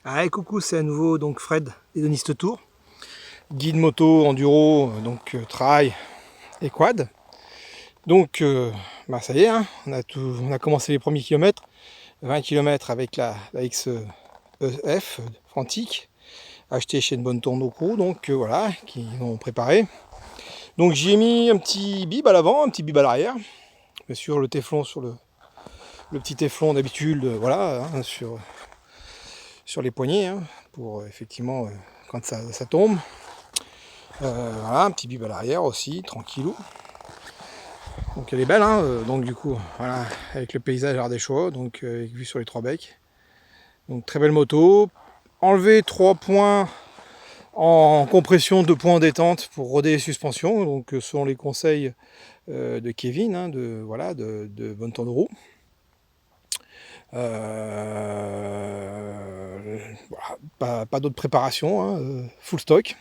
Ah, coucou, c'est à nouveau donc Fred, hédoniste tour, guide moto, enduro, trail et quad. Donc, ça y est, hein, on a commencé les premiers kilomètres, 20 km avec la XEF Frantic, achetée chez une bonne tourne au crew, donc voilà, qui ont préparé. Donc j'y ai mis un petit bib à l'avant, un petit bib à l'arrière, bien sûr le téflon sur le petit téflon d'habitude, voilà, hein, sur les poignets, hein, pour effectivement quand ça tombe. Voilà, un petit bib à l'arrière aussi, tranquillou. Donc elle est belle, hein, donc du coup, voilà, avec le paysage ardéchois, donc avec vue sur les trois becs. Donc très belle moto. Enlever 3 points en compression, 2 points en détente pour roder les suspensions. Donc ce sont les conseils de Kevin, hein, de Bonne Temps de Roue. Voilà, pas d'autre préparation, hein, full stock.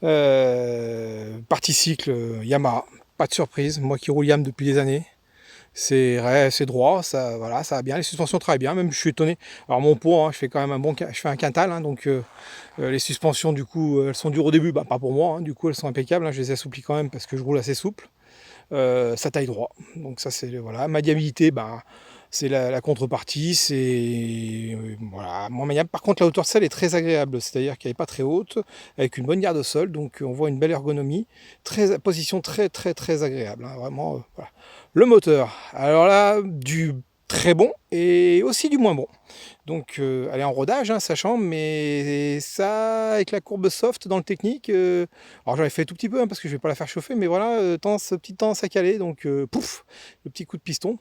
Partie cycle Yamaha, pas de surprise, moi qui roule Yam depuis des années, c'est droit, ça, voilà, ça va bien, les suspensions travaillent bien, même je suis étonné. Alors mon poids, hein, je fais quand même je fais un quintal, hein, donc les suspensions du coup elles sont dures au début, pas pour moi, hein, du coup elles sont impeccables, hein, je les assouplis quand même parce que je roule assez souple. Ça taille droit, donc ça c'est voilà, maniabilité, c'est la contrepartie, c'est voilà, moins maniable. Par contre la hauteur de selle est très agréable, c'est-à-dire qu'elle n'est pas très haute, avec une bonne garde au sol, donc on voit une belle ergonomie, position très agréable, hein, vraiment. Voilà. Le moteur, alors là du très bon et aussi du moins bon. Donc elle est en rodage, hein, sachant, mais ça, avec la courbe soft dans le technique, alors j'en ai fait tout petit peu, hein, parce que je vais pas la faire chauffer, mais voilà, petite tendance à caler, donc pouf, le petit coup de piston.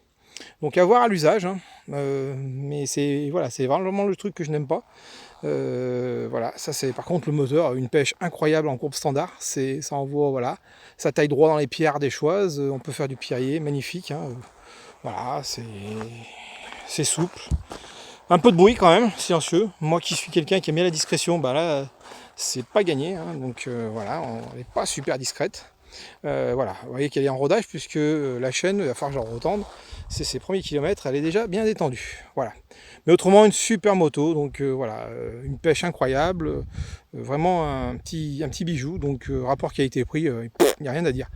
Donc à voir à l'usage, hein, mais c'est voilà, c'est vraiment le truc que je n'aime pas. Voilà, ça c'est par contre le moteur, une pêche incroyable en courbe standard, ça envoie, voilà, ça taille droit dans les pierres des choises, on peut faire du pierrier, magnifique, hein, voilà, c'est souple. Un peu de bruit quand même, silencieux. Moi qui suis quelqu'un qui aime bien la discrétion, là, c'est pas gagné. Hein, donc voilà, elle n'est pas super discrète. Voilà, vous voyez qu'elle est en rodage puisque la chaîne, il va falloir que j'en retende. C'est ses premiers kilomètres, elle est déjà bien détendue. Voilà. Mais autrement, une super moto, donc voilà, une pêche incroyable, vraiment un petit bijou. Donc rapport qualité-prix, il n'y a rien à dire.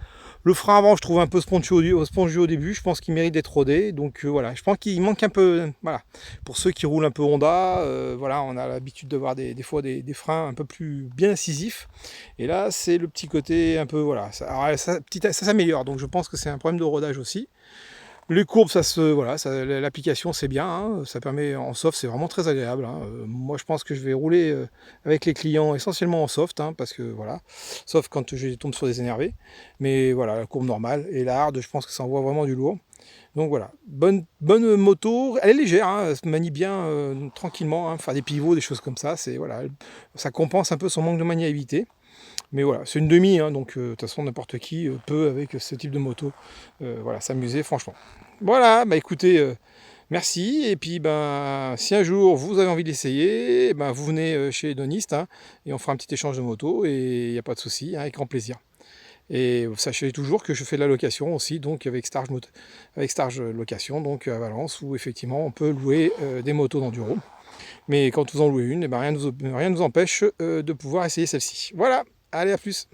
Le frein avant, je trouve un peu spongieux au début. Je pense qu'il mérite d'être rodé. Donc voilà, je pense qu'il manque un peu. Voilà, pour ceux qui roulent un peu Honda, voilà, on a l'habitude de voir des fois des freins un peu plus bien incisifs. Et là, c'est le petit côté un peu voilà. Ça s'améliore. Donc je pense que c'est un problème de rodage aussi. Les courbes, voilà, l'application c'est bien, hein, ça permet en soft, c'est vraiment très agréable. Hein. Moi, je pense que je vais rouler avec les clients essentiellement en soft, hein, parce que voilà, sauf quand je tombe sur des énervés. Mais voilà, la courbe normale et la hard, je pense que ça envoie vraiment du lourd. Donc voilà, bonne moto, elle est légère, hein, elle se manie bien tranquillement, hein, faire des pivots, des choses comme ça, voilà, ça compense un peu son manque de maniabilité. Mais voilà, c'est une demi, hein, donc de toute façon n'importe qui peut avec ce type de moto voilà, s'amuser franchement. Voilà, écoutez, merci. Et puis si un jour vous avez envie d'essayer, vous venez chez Hedoniste, hein, et on fera un petit échange de moto et il n'y a pas de souci, hein, avec grand plaisir. Et sachez toujours que je fais de la location aussi, donc avec Starge Location, donc à Valence, où effectivement on peut louer des motos d'enduro. Mais quand vous en louez une, rien ne vous empêche de pouvoir essayer celle-ci. Voilà, allez, à plus.